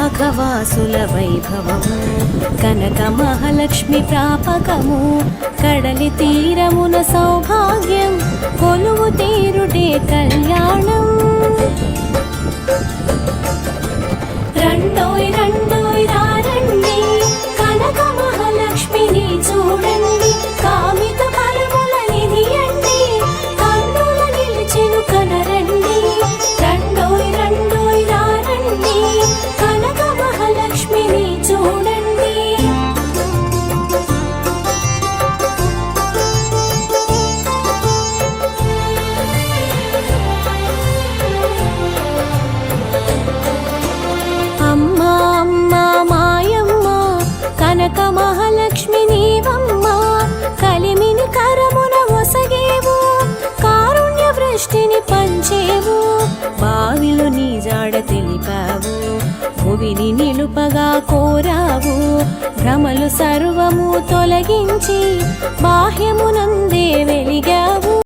విశాఖవాసుల వైభవము కనక మహాలక్ష్మి ప్రాపకము కడలి తీరమున సౌభాగ్యం కొలువు తీరుటే కళ్యాణం రండోయ్ రండోయ్ రండి కనక మహాలక్ష్మిని చూడండి కామిత ఫలముల నిధియండి కన్నుల నిలిచెను కనరండి రండోయ్ రండోయ్ రండి కనక మహాలక్ష్మిని చూడండి అమ్మా అమ్మా మాయమ్మ కనక మహాలక్ష్మి నీవమ్మ కలిమిని కరమున ఒసగేవు కారుణ్య వృష్టిని పంచేవు బావిలో నీ జాడ తెలిపావు భువిని నిలుపగా కోరావు భ్రమలు సర్వము తొలగించి బాహ్యమునందే వెలిగావు